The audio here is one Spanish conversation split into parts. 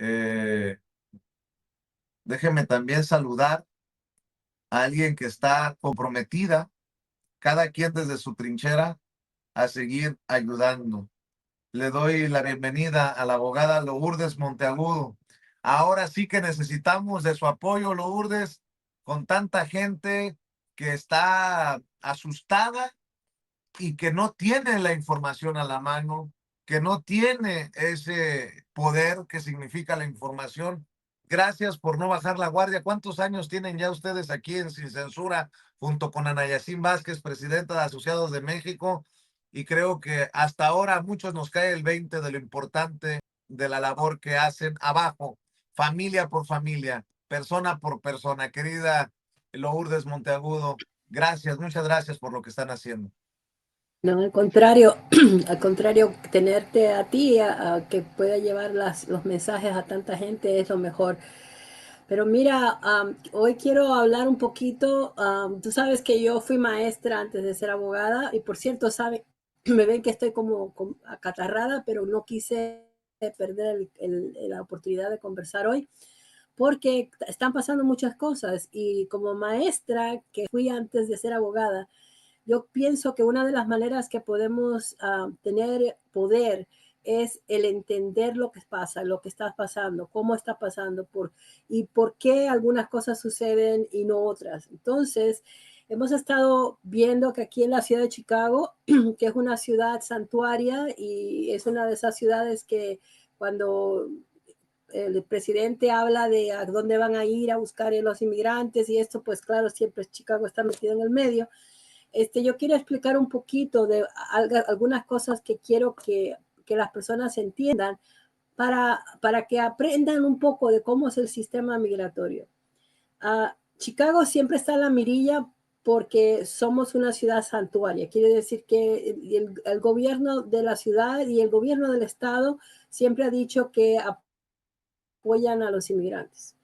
Eh, Déjeme también saludar a alguien que está comprometida, cada quien desde su trinchera, a seguir ayudando. Le doy la bienvenida a la abogada Lourdes Monteagudo. Ahora sí que necesitamos de su apoyo, Lourdes, con tanta gente que está asustada y que no tiene la información a la mano, que no tiene ese poder que significa la información. Gracias por no bajar la guardia. ¿Cuántos años tienen ya ustedes aquí en Sin Censura, junto con Ana Yacín Vázquez, presidenta de Asociados de México? Y creo que hasta ahora a muchos nos cae el 20 de lo importante de la labor que hacen abajo, familia por familia, persona por persona. Querida Lourdes Monteagudo, gracias, muchas gracias por lo que están haciendo. No, al contrario, al contrario, tenerte a ti a que pueda llevar los mensajes a tanta gente es lo mejor. Pero mira, hoy quiero hablar un poquito. Tú sabes que yo fui maestra antes de ser abogada y por cierto, sabe, me ven que estoy como acatarrada, pero no quise perder la oportunidad de conversar hoy porque están pasando muchas cosas y como maestra que fui antes de ser abogada, yo pienso que una de las maneras que podemos tener poder es el entender lo que pasa, lo que está pasando, cómo está pasando y por qué algunas cosas suceden y no otras. Entonces, hemos estado viendo que aquí en la ciudad de Chicago, que es una ciudad santuaria y es una de esas ciudades que cuando el presidente habla de a dónde van a ir a buscar a los inmigrantes y esto, pues claro, siempre Chicago está metido en el medio. Yo quiero explicar un poquito de algunas cosas que quiero que las personas entiendan para que aprendan un poco de cómo es el sistema migratorio. Chicago siempre está en la mirilla porque somos una ciudad santuaria. Quiere decir que el gobierno de la ciudad y el gobierno del estado siempre ha dicho que apoyan a los inmigrantes.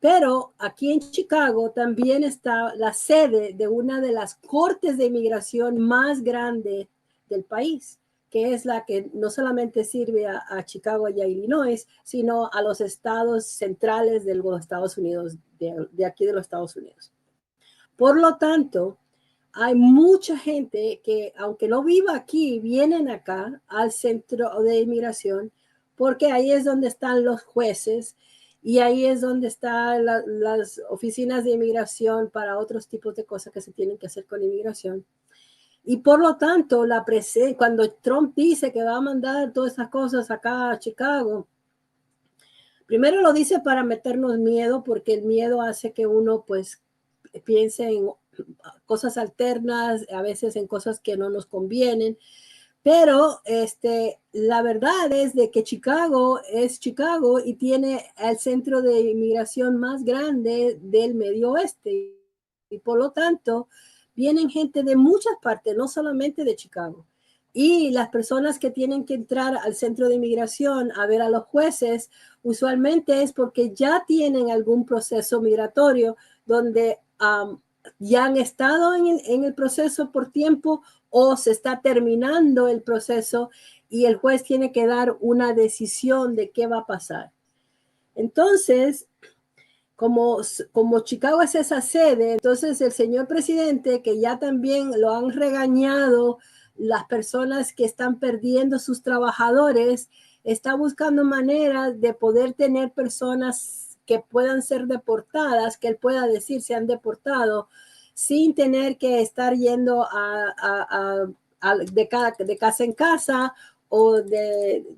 Pero aquí en Chicago también está la sede de una de las cortes de inmigración más grandes del país, que es la que no solamente sirve a Chicago y a Illinois, sino a los estados centrales de los Estados Unidos, de aquí de los Estados Unidos. Por lo tanto, hay mucha gente que, aunque no viva aquí, vienen acá al centro de inmigración porque ahí es donde están los jueces y ahí es donde están las oficinas de inmigración para otros tipos de cosas que se tienen que hacer con inmigración. Y por lo tanto, cuando Trump dice que va a mandar todas esas cosas acá a Chicago, primero lo dice para meternos miedo, porque el miedo hace que uno pues piense en cosas alternas, a veces en cosas que no nos convienen. Pero la verdad es de que Chicago es Chicago y tiene el centro de inmigración más grande del Medio Oeste. Y por lo tanto, vienen gente de muchas partes, no solamente de Chicago. Y las personas que tienen que entrar al centro de inmigración a ver a los jueces, usualmente es porque ya tienen algún proceso migratorio donde ya han estado en el proceso por tiempo o se está terminando el proceso y el juez tiene que dar una decisión de qué va a pasar. Entonces, como Chicago es esa sede, entonces el señor presidente, que ya también lo han regañado las personas que están perdiendo sus trabajadores, está buscando maneras de poder tener personas que puedan ser deportadas, que él pueda decir se han deportado, sin tener que estar yendo de casa en casa o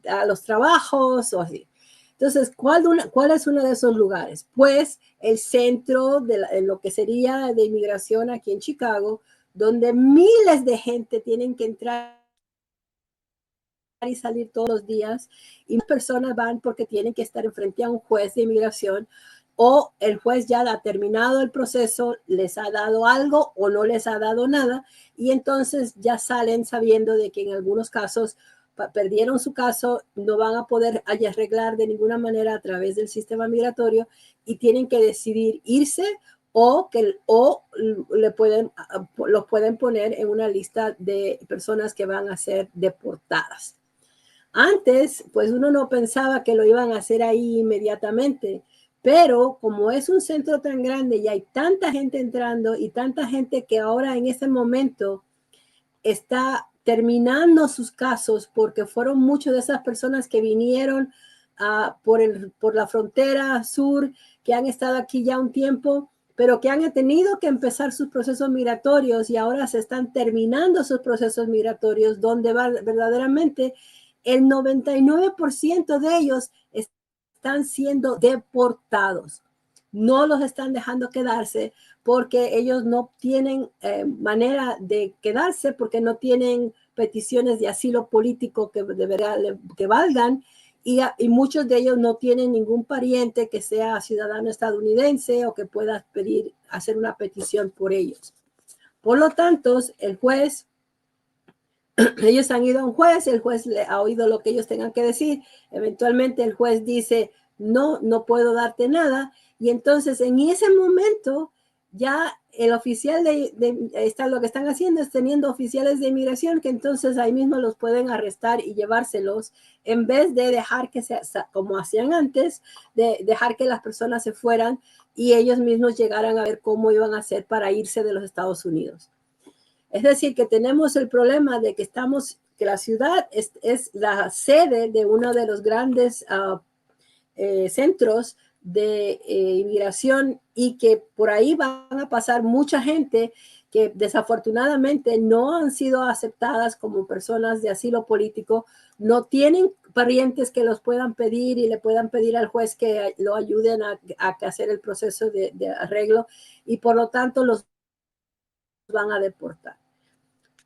a los trabajos o así. Entonces, ¿cuál es uno de esos lugares? Pues el centro de lo que sería de inmigración aquí en Chicago, donde miles de gente tienen que entrar y salir todos los días y personas van porque tienen que estar enfrente a un juez de inmigración o el juez ya ha terminado el proceso, les ha dado algo o no les ha dado nada y entonces ya salen sabiendo de que en algunos casos perdieron su caso, no van a poder arreglar de ninguna manera a través del sistema migratorio y tienen que decidir irse o los pueden poner en una lista de personas que van a ser deportadas. Antes, pues uno no pensaba que lo iban a hacer ahí inmediatamente, pero como es un centro tan grande y hay tanta gente entrando y tanta gente que ahora en ese momento está terminando sus casos porque fueron muchas de esas personas que vinieron por la frontera sur, que han estado aquí ya un tiempo, pero que han tenido que empezar sus procesos migratorios y ahora se están terminando sus procesos migratorios, donde verdaderamente el 99% de ellos están siendo deportados. No los están dejando quedarse porque ellos no tienen manera de quedarse, porque no tienen peticiones de asilo político que de verdad que valgan, y muchos de ellos no tienen ningún pariente que sea ciudadano estadounidense o que pueda pedir, hacer una petición por ellos. Por lo tanto, el juez, ellos han ido a un juez, el juez le ha oído lo que ellos tengan que decir, eventualmente el juez dice, no, no puedo darte nada, y entonces en ese momento ya el oficial lo que están haciendo es teniendo oficiales de inmigración que entonces ahí mismo los pueden arrestar y llevárselos en vez de dejar que se, como hacían antes, de dejar que las personas se fueran y ellos mismos llegaran a ver cómo iban a hacer para irse de los Estados Unidos. Es decir, que tenemos el problema de que que la ciudad es la sede de uno de los grandes centros de inmigración y que por ahí van a pasar mucha gente que desafortunadamente no han sido aceptadas como personas de asilo político, no tienen parientes que los puedan pedir y le puedan pedir al juez que lo ayuden a hacer el proceso de arreglo y por lo tanto los van a deportar.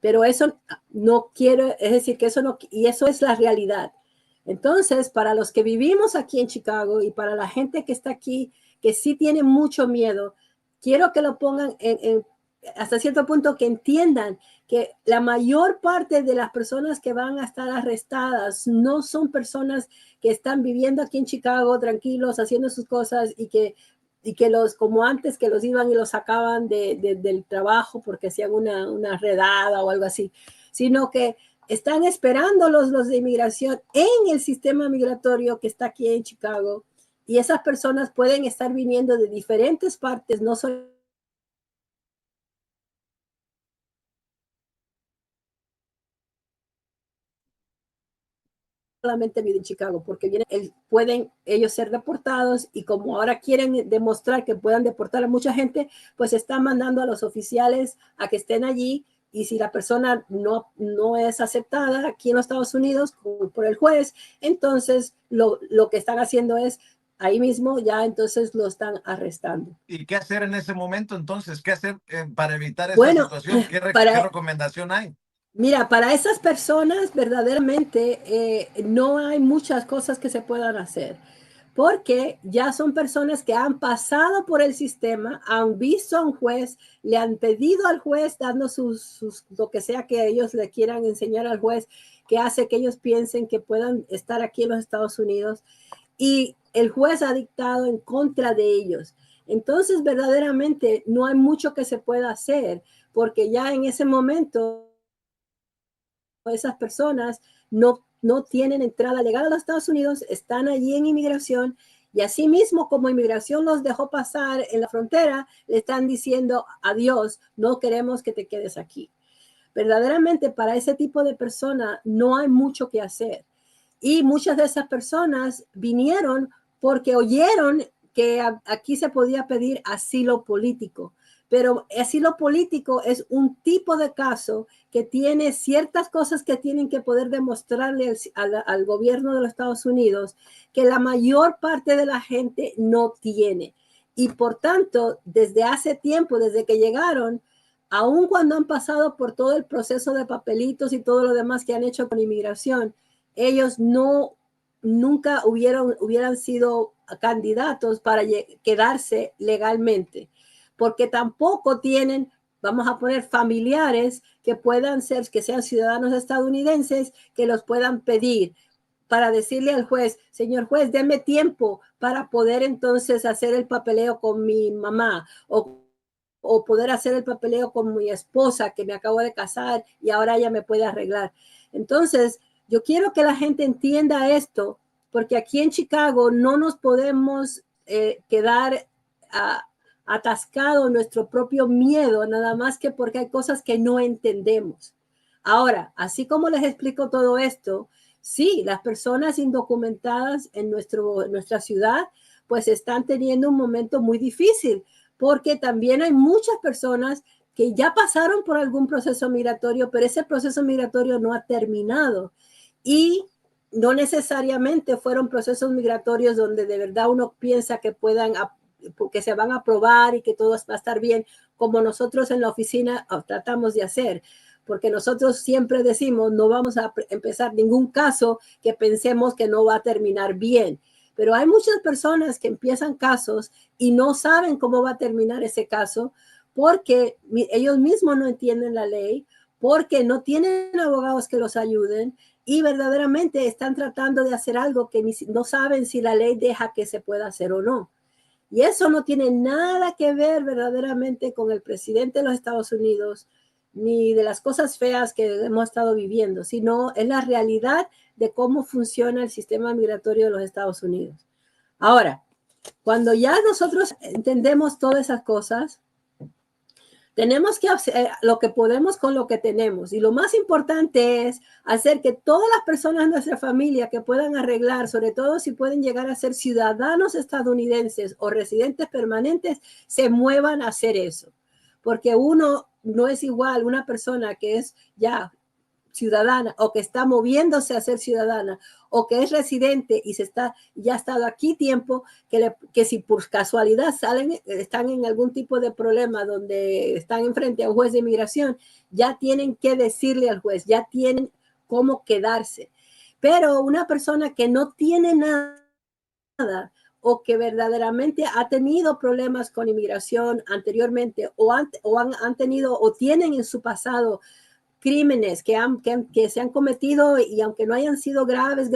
Pero eso no quiero, es decir, que eso no, y eso es la realidad. Entonces, para los que vivimos aquí en Chicago y para la gente que está aquí, que sí tiene mucho miedo, quiero que lo pongan hasta cierto punto que entiendan que la mayor parte de las personas que van a estar arrestadas no son personas que están viviendo aquí en Chicago tranquilos, haciendo sus cosas y que los, como antes, que los iban y los sacaban del trabajo porque hacían una redada o algo así, sino que están esperando los de inmigración en el sistema migratorio que está aquí en Chicago y esas personas pueden estar viniendo de diferentes partes, no solo solamente viven en Chicago, porque pueden ellos ser deportados y como ahora quieren demostrar que puedan deportar a mucha gente, pues están mandando a los oficiales a que estén allí y si la persona no es aceptada aquí en los Estados Unidos por el juez, entonces lo que están haciendo es ahí mismo ya entonces lo están arrestando. ¿Y qué hacer en ese momento entonces? ¿Qué hacer para evitar esta Bueno, situación? ¿Qué para, recomendación hay? mira, para esas personas verdaderamente no hay muchas cosas que se puedan hacer, porque ya son personas que han pasado por el sistema, han visto a un juez, le han pedido al juez, dando lo que sea que ellos le quieran enseñar al juez, que hace que ellos piensen que puedan estar aquí en los Estados Unidos, y el juez ha dictado en contra de ellos. Entonces, verdaderamente no hay mucho que se pueda hacer, porque ya en ese momento esas personas no tienen entrada legal a los Estados Unidos, están allí en inmigración y así mismo como inmigración los dejó pasar en la frontera, le están diciendo adiós, no queremos que te quedes aquí. Verdaderamente para ese tipo de persona no hay mucho que hacer. Y muchas de esas personas vinieron porque oyeron que aquí se podía pedir asilo político. Pero asilo político es un tipo de caso que tiene ciertas cosas que tienen que poder demostrarle al gobierno de los Estados Unidos que la mayor parte de la gente no tiene. Y por tanto, desde hace tiempo, desde que llegaron, aun cuando han pasado por todo el proceso de papelitos y todo lo demás que han hecho con inmigración, ellos nunca hubieran sido candidatos para quedarse legalmente, porque tampoco tienen, vamos a poner, familiares que puedan ser, que sean ciudadanos estadounidenses, que los puedan pedir para decirle al juez, señor juez, déme tiempo para poder entonces hacer el papeleo con mi mamá o poder hacer el papeleo con mi esposa que me acabo de casar y ahora ella me puede arreglar. Entonces, Yo quiero que la gente entienda esto, porque aquí en Chicago no nos podemos quedar atascados en nuestro propio miedo, nada más que porque hay cosas que no entendemos. Ahora, así como les explico todo esto, sí, las personas indocumentadas en nuestra ciudad, pues están teniendo un momento muy difícil, porque también hay muchas personas que ya pasaron por algún proceso migratorio, pero ese proceso migratorio no ha terminado. Y no necesariamente fueron procesos migratorios donde de verdad uno piensa que que se van a aprobar y que todo va a estar bien, como nosotros en la oficina tratamos de hacer. Porque nosotros siempre decimos, no vamos a empezar ningún caso que pensemos que no va a terminar bien. Pero hay muchas personas que empiezan casos y no saben cómo va a terminar ese caso porque ellos mismos no entienden la ley, porque no tienen abogados que los ayuden y verdaderamente están tratando de hacer algo que no saben si la ley deja que se pueda hacer o no. Y eso no tiene nada que ver verdaderamente con el presidente de los Estados Unidos, ni de las cosas feas que hemos estado viviendo, sino es la realidad de cómo funciona el sistema migratorio de los Estados Unidos. Ahora, cuando ya nosotros entendemos todas esas cosas, tenemos que hacer lo que podemos con lo que tenemos. Y lo más importante es hacer que todas las personas de nuestra familia que puedan arreglar, sobre todo si pueden llegar a ser ciudadanos estadounidenses o residentes permanentes, se muevan a hacer eso. Porque uno no es igual una persona que es ya ciudadana o que está moviéndose a ser ciudadana o que es residente y ya ha estado aquí tiempo, que si por casualidad están en algún tipo de problema donde están enfrente a un juez de inmigración, ya tienen que decirle al juez, ya tienen cómo quedarse. Pero una persona que no tiene nada o que verdaderamente ha tenido problemas con inmigración anteriormente han tenido o tienen en su pasado crímenes que se han cometido y aunque no hayan sido graves,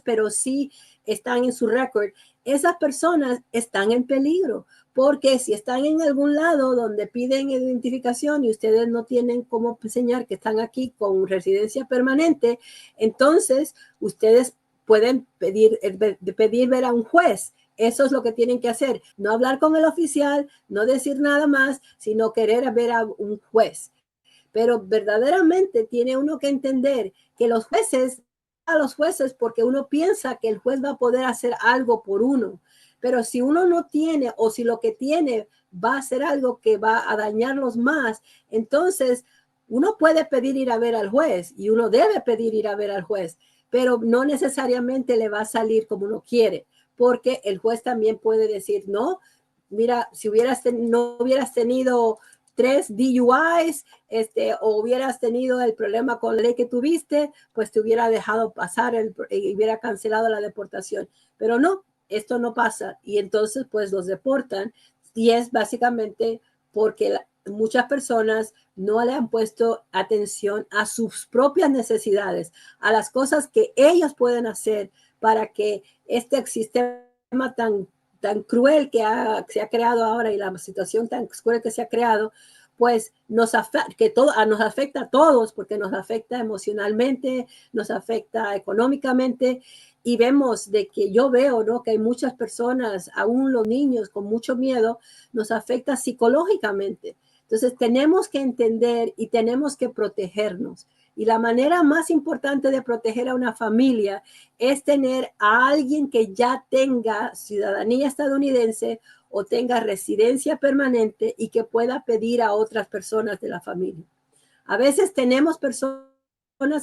pero sí están en su récord, esas personas están en peligro, porque si están en algún lado donde piden identificación y ustedes no tienen cómo enseñar que están aquí con residencia permanente, entonces ustedes pueden pedir ver a un juez. Eso es lo que tienen que hacer, no hablar con el oficial, no decir nada más, sino querer ver a un juez. Pero verdaderamente tiene uno que entender que a los jueces porque uno piensa que el juez va a poder hacer algo por uno. Pero si uno no tiene o si lo que tiene va a ser algo que va a dañarlos más, entonces uno puede pedir ir a ver al juez y uno debe pedir ir a ver al juez, pero no necesariamente le va a salir como uno quiere, porque el juez también puede decir, no, mira, si no hubieras tenido 3 DUIs, o hubieras tenido el problema con la ley que tuviste, pues te hubiera dejado pasar y hubiera cancelado la deportación. Pero no, esto no pasa y entonces pues los deportan y es básicamente porque muchas personas no le han puesto atención a sus propias necesidades, a las cosas que ellos pueden hacer para que este sistema tan cruel se ha creado ahora y la situación tan cruel que se ha creado, pues nos afecta a todos, porque nos afecta emocionalmente, nos afecta económicamente, y vemos de que yo veo, ¿no?, que hay muchas personas, aún los niños con mucho miedo, nos afecta psicológicamente. Entonces tenemos que entender y tenemos que protegernos. Y la manera más importante de proteger a una familia es tener a alguien que ya tenga ciudadanía estadounidense o tenga residencia permanente y que pueda pedir a otras personas de la familia. A veces tenemos personas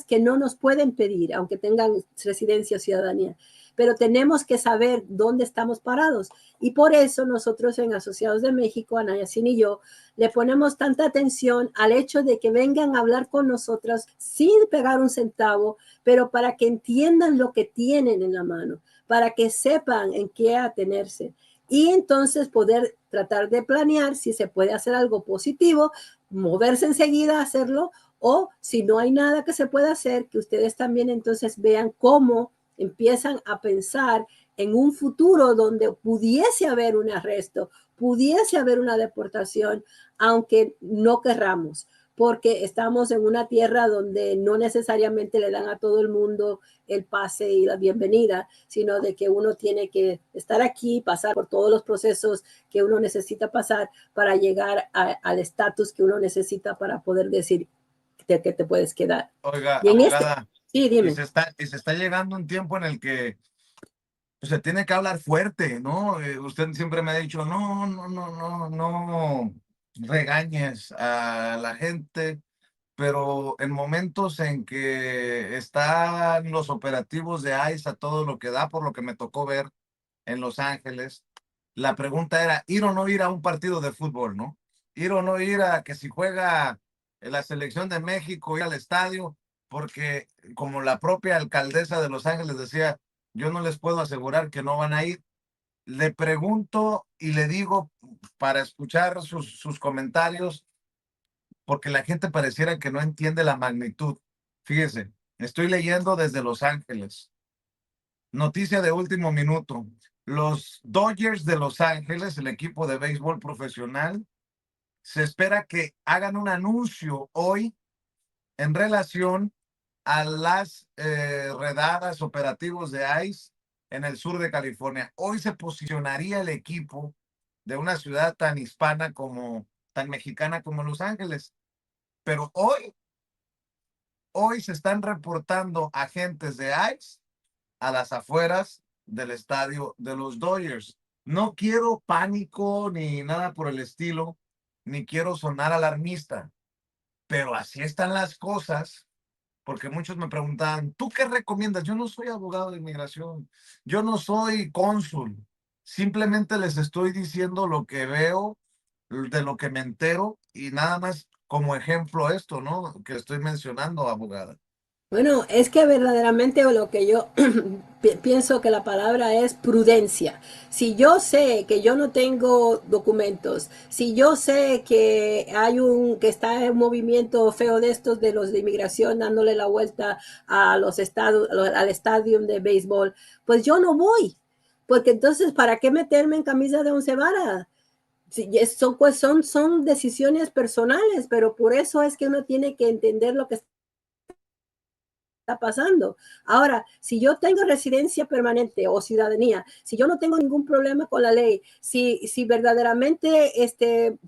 que no nos pueden pedir, aunque tengan residencia o ciudadanía, pero tenemos que saber dónde estamos parados. Y por eso nosotros en Asociados de México, Anayacín y yo, le ponemos tanta atención al hecho de que vengan a hablar con nosotros sin pegar un centavo, pero para que entiendan lo que tienen en la mano, para que sepan en qué atenerse. Y entonces poder tratar de planear si se puede hacer algo positivo, moverse enseguida a hacerlo, o si no hay nada que se pueda hacer, que ustedes también entonces vean cómo empiezan a pensar en un futuro donde pudiese haber un arresto, pudiese haber una deportación, aunque no querramos. porque estamos en una tierra donde no necesariamente le dan a todo el mundo el pase y la bienvenida, sino de que uno tiene que estar aquí, pasar por todos los procesos que uno necesita pasar para llegar al estatus que uno necesita para poder decir que te puedes quedar. Oiga, Y en este, abogada, sí, dime. y se está llegando un tiempo en el que pues, se tiene que hablar fuerte, ¿no? Usted siempre me ha dicho, no regañes a la gente, pero en momentos en que están los operativos de ICE a todo lo que da, por lo que me tocó ver en Los Ángeles, la pregunta era ir o no ir a un partido de fútbol, ¿no? Ir o no ir a que si juega en la selección de México, ir al estadio, porque como la propia alcaldesa de Los Ángeles decía, yo no les puedo asegurar que no van a ir. Le pregunto y le digo para escuchar sus comentarios, porque la gente pareciera que no entiende la magnitud. Fíjese, estoy leyendo desde Los Ángeles. Noticia de último minuto. Los Dodgers de Los Ángeles, el equipo de béisbol profesional, se espera que hagan un anuncio hoy en relación a las redadas operativos de ICE en el sur de California. Hoy se posicionaría el equipo de una ciudad tan hispana como, tan mexicana como Los Ángeles. Pero hoy se están reportando agentes de ICE a las afueras del estadio de los Dodgers. No quiero pánico ni nada por el estilo, ni quiero sonar alarmista, pero así están las cosas, porque muchos me preguntaban, ¿tú qué recomiendas? Yo no soy abogado de inmigración, yo no soy cónsul, simplemente les estoy diciendo lo que veo, de lo que me entero y nada más como ejemplo esto, ¿no? Que estoy mencionando, abogada. Bueno, es que verdaderamente lo que yo pienso que la palabra es prudencia. Si yo sé que yo no tengo documentos, si yo sé que que está un movimiento feo de estos de los de inmigración dándole la vuelta a los estados, al estadio de béisbol, pues yo no voy. Porque entonces, ¿para qué meterme en camisa de once varas? Sí, son decisiones personales, pero por eso es que uno tiene que entender lo que está pasando. Ahora, si yo tengo residencia permanente o ciudadanía, si yo no tengo ningún problema con la ley, si verdaderamente,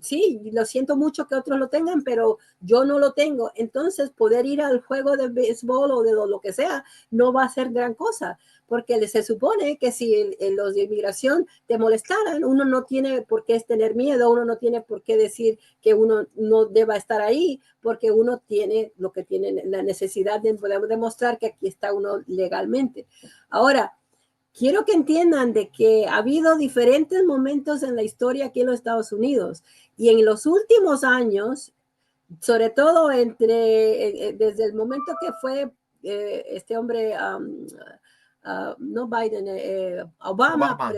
sí, lo siento mucho que otros lo tengan, pero yo no lo tengo, entonces poder ir al juego de béisbol o de lo que sea no va a ser gran cosa, porque se supone que si los de inmigración te molestaran, uno no tiene por qué tener miedo, uno no tiene por qué decir que uno no deba estar ahí, porque uno tiene lo que tiene la necesidad de poder demostrar que aquí está uno legalmente. Ahora, quiero que entiendan de que ha habido diferentes momentos en la historia aquí en los Estados Unidos y en los últimos años, sobre todo desde el momento que fue este hombre, no Biden, Obama, Obama.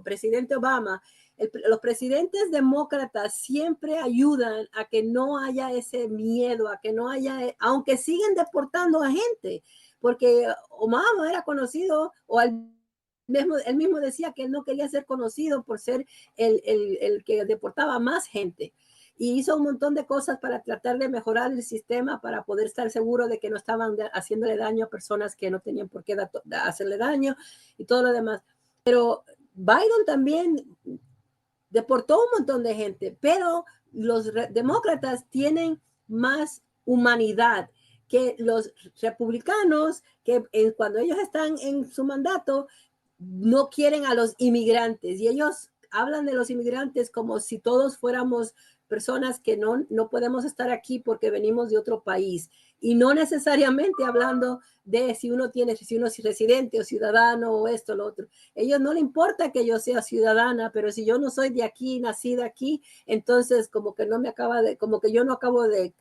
presidente Obama, los presidentes demócratas siempre ayudan a que no haya ese miedo, a que no haya, aunque siguen deportando a gente, porque Obama era conocido, o él mismo decía que él no quería ser conocido por ser el que deportaba más gente. Y hizo un montón de cosas para tratar de mejorar el sistema, para poder estar seguro de que no estaban haciéndole daño a personas que no tenían por qué hacerle daño y todo lo demás. Pero Biden también deportó un montón de gente, pero los demócratas tienen más humanidad que los republicanos, que cuando ellos están en su mandato no quieren a los inmigrantes y ellos hablan de los inmigrantes como si todos fuéramos personas que no podemos estar aquí porque venimos de otro país y no necesariamente hablando de si uno es residente o ciudadano o esto o lo otro. Ellos no le importa que yo sea ciudadana, pero si yo no soy de aquí, nacida aquí, entonces como que no me acaba de, como que yo no acabo de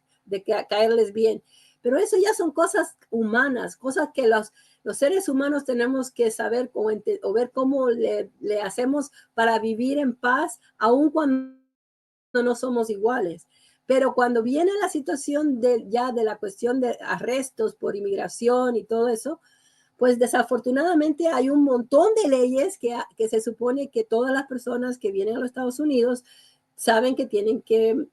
caerles bien. Pero eso ya son cosas humanas, cosas que los seres humanos tenemos que saber o ver cómo le hacemos para vivir en paz, aun cuando no somos iguales. Pero cuando viene la situación ya de la cuestión de arrestos por inmigración y todo eso, pues desafortunadamente hay un montón de leyes que se supone que todas las personas que vienen a los Estados Unidos saben que tienen que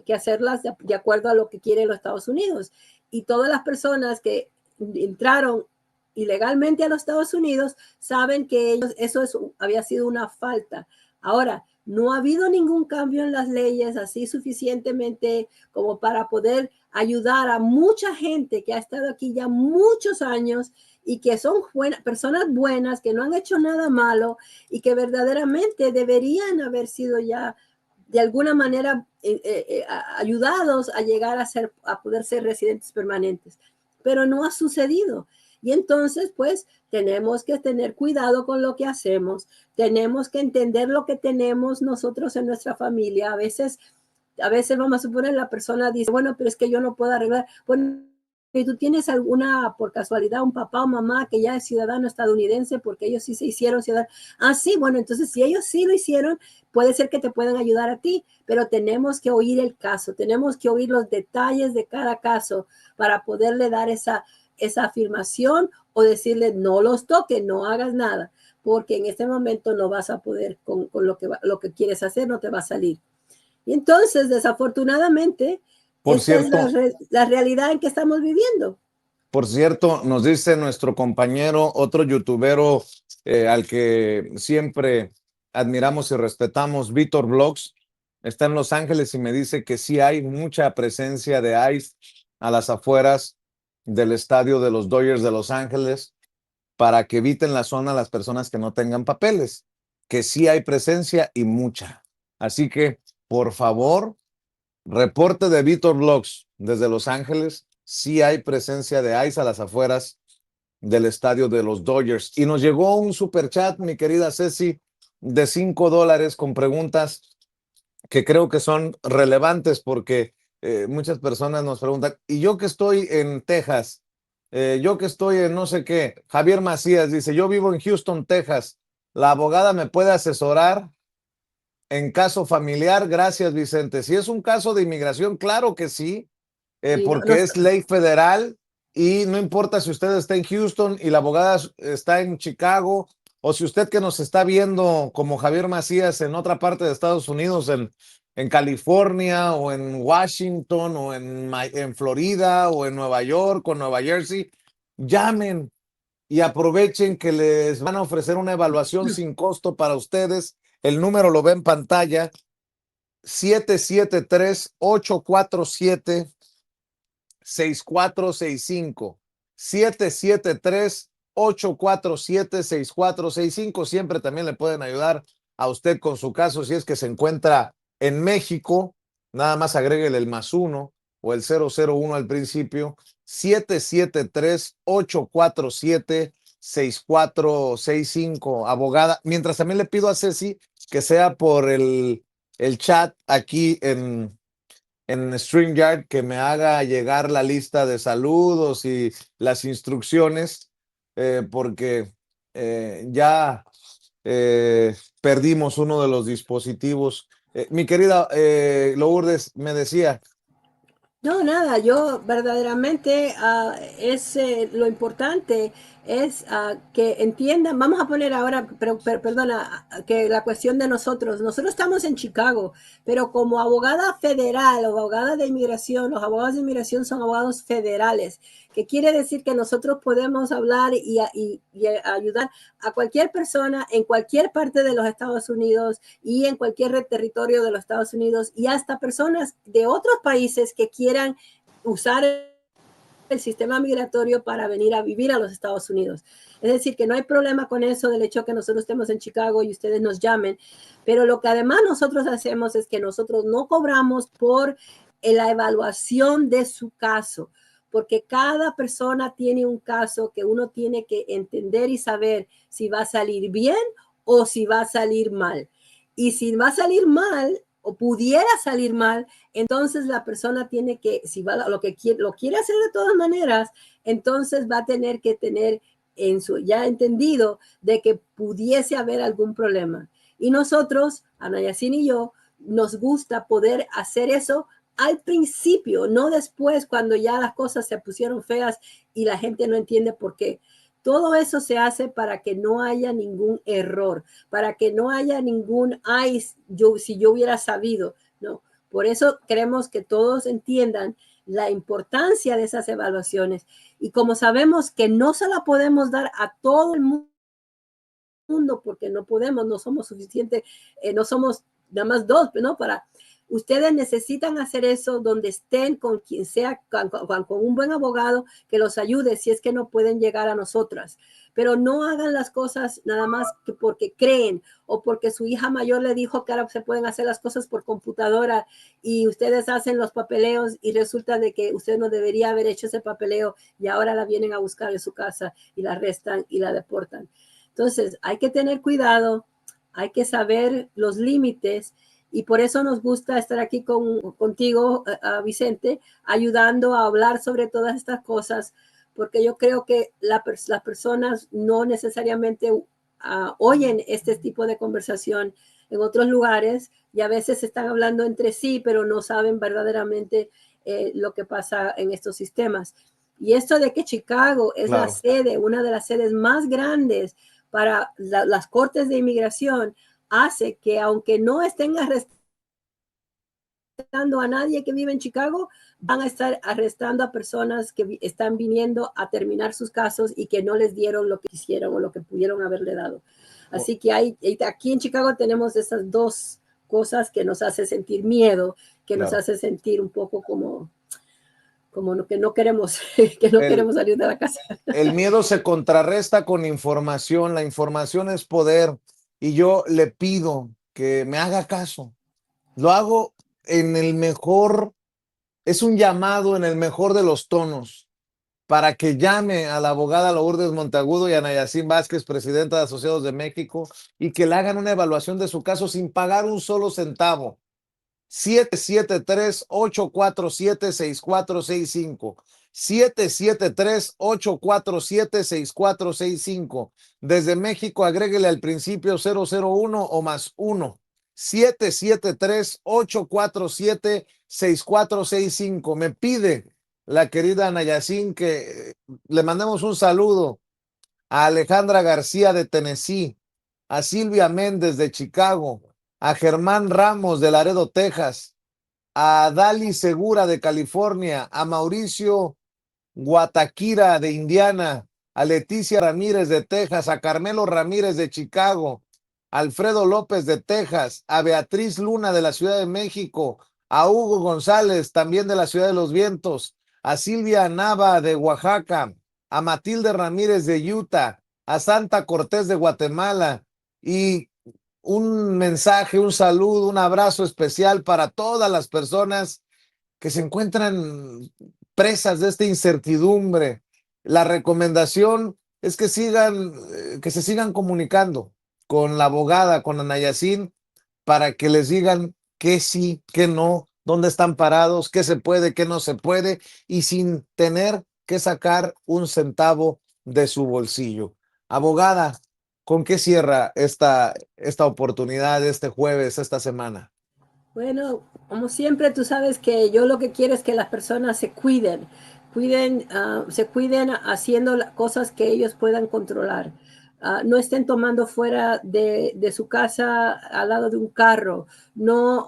que hacerlas de acuerdo a lo que quieren los Estados Unidos. Y todas las personas que entraron ilegalmente a los Estados Unidos saben que había sido una falta. Ahora, no ha habido ningún cambio en las leyes así suficientemente como para poder ayudar a mucha gente que ha estado aquí ya muchos años y que son personas buenas, que no han hecho nada malo y que verdaderamente deberían haber sido ya de alguna manera ayudados a llegar a poder ser residentes permanentes. Pero no ha sucedido. Y entonces, pues, tenemos que tener cuidado con lo que hacemos, tenemos que entender lo que tenemos nosotros en nuestra familia. A veces vamos a suponer la persona dice, bueno, pero es que yo no puedo arreglar. Bueno, si tú tienes alguna, por casualidad, un papá o mamá que ya es ciudadano estadounidense, porque ellos sí se hicieron ciudadanos. Ah, sí, bueno, entonces si ellos sí lo hicieron, puede ser que te puedan ayudar a ti, pero tenemos que oír el caso, tenemos que oír los detalles de cada caso para poderle dar esa afirmación o decirle no los toques, no hagas nada, porque en este momento no vas a poder con lo que quieres hacer, no te va a salir. Y entonces, desafortunadamente, Por esta es cierto, la realidad en que estamos viviendo. por cierto, nos dice nuestro compañero, otro youtubero al que siempre admiramos y respetamos, Víctor Vlogs, está en Los Ángeles y me dice que sí hay mucha presencia de ICE a las afueras del estadio de los Dodgers de Los Ángeles para que eviten la zona a las personas que no tengan papeles, que sí hay presencia y mucha. Así que, por favor, reporte de Víctor Vlogs desde Los Ángeles, sí hay presencia de ICE a las afueras del estadio de los Dodgers. Y nos llegó un superchat, mi querida Ceci, de $5 con preguntas que creo que son relevantes porque muchas personas nos preguntan, y yo que estoy en Texas, yo que estoy en no sé qué, Javier Macías dice, yo vivo en Houston, Texas, ¿la abogada me puede asesorar en caso familiar? Gracias, Vicente. Si es un caso de inmigración, claro que sí, Sí, porque es ley federal y no importa si usted está en Houston y la abogada está en Chicago, o si usted que nos está viendo como Javier Macías en otra parte de Estados Unidos, en California o en Washington o en Florida o en Nueva York o Nueva Jersey, llamen y aprovechen que les van a ofrecer una evaluación sin costo para ustedes. El número lo ve en pantalla, 773-847 6465, 773-847-6465. Siempre también le pueden ayudar a usted con su caso si es que se encuentra en México. Nada más agréguele el +1 o el 001 al principio. 773-847-6465, abogada. Mientras también le pido a Ceci que sea por el chat aquí en StreamYard, que me haga llegar la lista de saludos y las instrucciones, porque ya perdimos uno de los dispositivos. Mi querida Lourdes me decía, no, nada, yo verdaderamente lo importante es que entiendan, vamos a poner ahora, perdona, que la cuestión de nosotros estamos en Chicago, pero como abogada federal o abogada de inmigración, los abogados de inmigración son abogados federales, que quiere decir que nosotros podemos hablar y ayudar a cualquier persona en cualquier parte de los Estados Unidos y en cualquier territorio de los Estados Unidos y hasta personas de otros países que quieran usar el sistema migratorio para venir a vivir a los Estados Unidos. Es decir, que no hay problema con eso del hecho que nosotros estemos en Chicago y ustedes nos llamen, pero lo que además nosotros hacemos es que nosotros no cobramos por la evaluación de su caso, porque cada persona tiene un caso que uno tiene que entender y saber si va a salir bien o si va a salir mal. Y si va a salir mal o pudiera salir mal, entonces la persona tiene que, si va lo quiere hacer de todas maneras, entonces va a tener que tener en su ya entendido de que pudiese haber algún problema. Y nosotros, Ana Yacine y yo, nos gusta poder hacer eso al principio, no después cuando ya las cosas se pusieron feas y la gente no entiende por qué. Todo eso se hace para que no haya ningún error, para que no haya ningún, ay, si yo hubiera sabido, no. Por eso queremos que todos entiendan la importancia de esas evaluaciones. Y como sabemos que no se la podemos dar a todo el mundo, porque no podemos, no somos suficientes, no somos nada más dos, ¿no? Ustedes necesitan hacer eso donde estén con quien sea, con un buen abogado que los ayude si es que no pueden llegar a nosotras. Pero no hagan las cosas nada más que porque creen o porque su hija mayor le dijo que ahora se pueden hacer las cosas por computadora y ustedes hacen los papeleos y resulta de que usted no debería haber hecho ese papeleo y ahora la vienen a buscar en su casa y la arrestan y la deportan. Entonces, hay que tener cuidado, hay que saber los límites y por eso nos gusta estar aquí contigo, Vicente, ayudando a hablar sobre todas estas cosas, porque yo creo que las personas no necesariamente oyen este tipo de conversación en otros lugares y a veces están hablando entre sí, pero no saben verdaderamente lo que pasa en estos sistemas. Y esto de que Chicago es la sede, una de las sedes más grandes para las cortes de inmigración, hace que aunque no estén arrestando a nadie que vive en Chicago, van a estar arrestando a personas que están viniendo a terminar sus casos y que no les dieron lo que quisieron o lo que pudieron haberle dado. Así que aquí en Chicago tenemos esas dos cosas que nos hace sentir miedo, que nos hace sentir un poco como que no queremos, queremos salir de la casa. El miedo se contrarresta con información. La información es poder. Y yo le pido que me haga caso. Lo hago en el mejor, es un llamado en el mejor de los tonos para que llame a la abogada Lourdes Monteagudo y a Nayacín Vázquez, presidenta de Asociados de México, y que le hagan una evaluación de su caso sin pagar un solo centavo. 773-847-6465. 773-847-6465. Desde México, agréguele al principio 001 o +1. 773-847-6465. Me pide la querida Nayacín que le mandemos un saludo a Alejandra García de Tennessee, a Silvia Méndez de Chicago, a Germán Ramos de Laredo, Texas, a Dali Segura de California, a Mauricio Guataquira de Indiana, a Leticia Ramírez de Texas, a Carmelo Ramírez de Chicago, a Alfredo López de Texas, a Beatriz Luna de la Ciudad de México, a Hugo González también de la Ciudad de los Vientos, a Silvia Nava de Oaxaca, a Matilde Ramírez de Utah, a Santa Cortés de Guatemala y un mensaje, un saludo, un abrazo especial para todas las personas que se encuentran presas de esta incertidumbre. La recomendación es que se sigan comunicando con la abogada, con Ana Yacine, para que les digan qué sí, qué no, dónde están parados, qué se puede, qué no se puede, y sin tener que sacar un centavo de su bolsillo. Abogada, ¿con qué cierra esta oportunidad este jueves, esta semana? Bueno, como siempre, tú sabes que yo lo que quiero es que las personas se cuiden, se cuiden haciendo cosas que ellos puedan controlar. No estén tomando fuera de su casa al lado de un carro, no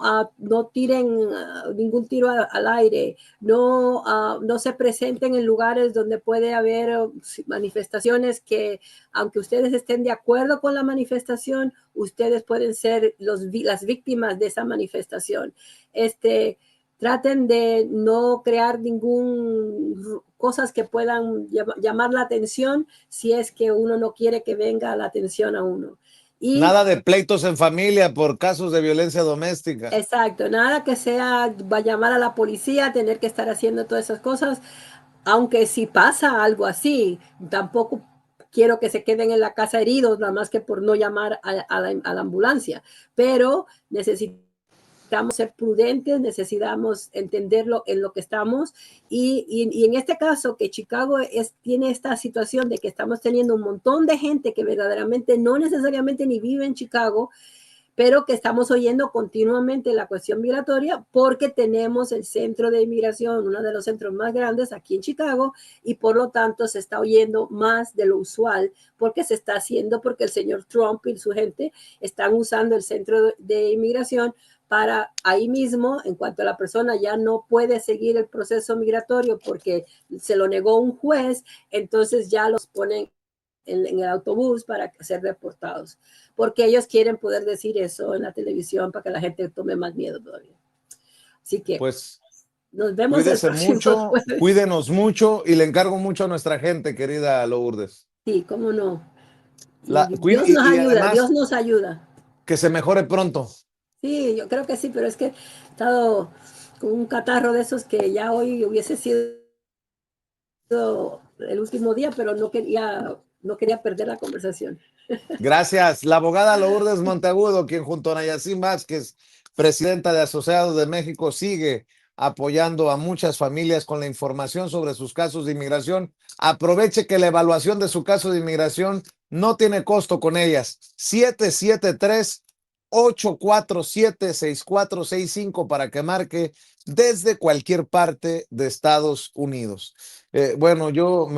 tiren ningún tiro al aire, no se presenten en lugares donde puede haber manifestaciones que, aunque ustedes estén de acuerdo con la manifestación, ustedes pueden ser las víctimas de esa manifestación. Traten de no crear cosas que puedan llamar la atención si es que uno no quiere que venga la atención a uno. Nada de pleitos en familia por casos de violencia doméstica. Exacto, nada que va a llamar a la policía, tener que estar haciendo todas esas cosas, aunque si pasa algo así, tampoco quiero que se queden en la casa heridos, nada más que por no llamar a la ambulancia, pero necesitamos ser prudentes, necesitamos entenderlo en lo que estamos y en este caso que Chicago tiene esta situación de que estamos teniendo un montón de gente que verdaderamente no necesariamente ni vive en Chicago, pero que estamos oyendo continuamente la cuestión migratoria porque tenemos el centro de inmigración, uno de los centros más grandes aquí en Chicago, y por lo tanto se está oyendo más de lo usual porque se está haciendo, porque el señor Trump y su gente están usando el centro de inmigración para ahí mismo, en cuanto la persona ya no puede seguir el proceso migratorio porque se lo negó un juez, entonces ya los ponen en el autobús para ser deportados, porque ellos quieren poder decir eso en la televisión para que la gente tome más miedo todavía. Así que Pues nos vemos el cuídese próximo mucho, jueves. cuídenos mucho y le encargo mucho a nuestra gente, querida Lourdes. Sí, cómo no. Y Dios nos Y ayuda, Dios además nos ayuda. que se mejore pronto. Sí, yo creo que sí, pero es que he estado con un catarro de esos que ya hoy hubiese sido el último día, pero no quería perder la conversación. Gracias. La abogada Lourdes Monteagudo, quien junto a Nayacín Vázquez, presidenta de Asociados de México, sigue apoyando a muchas familias con la información sobre sus casos de inmigración. Aproveche que la evaluación de su caso de inmigración no tiene costo con ellas. 773-847-6465 para que marque desde cualquier parte de Estados Unidos. Bueno, yo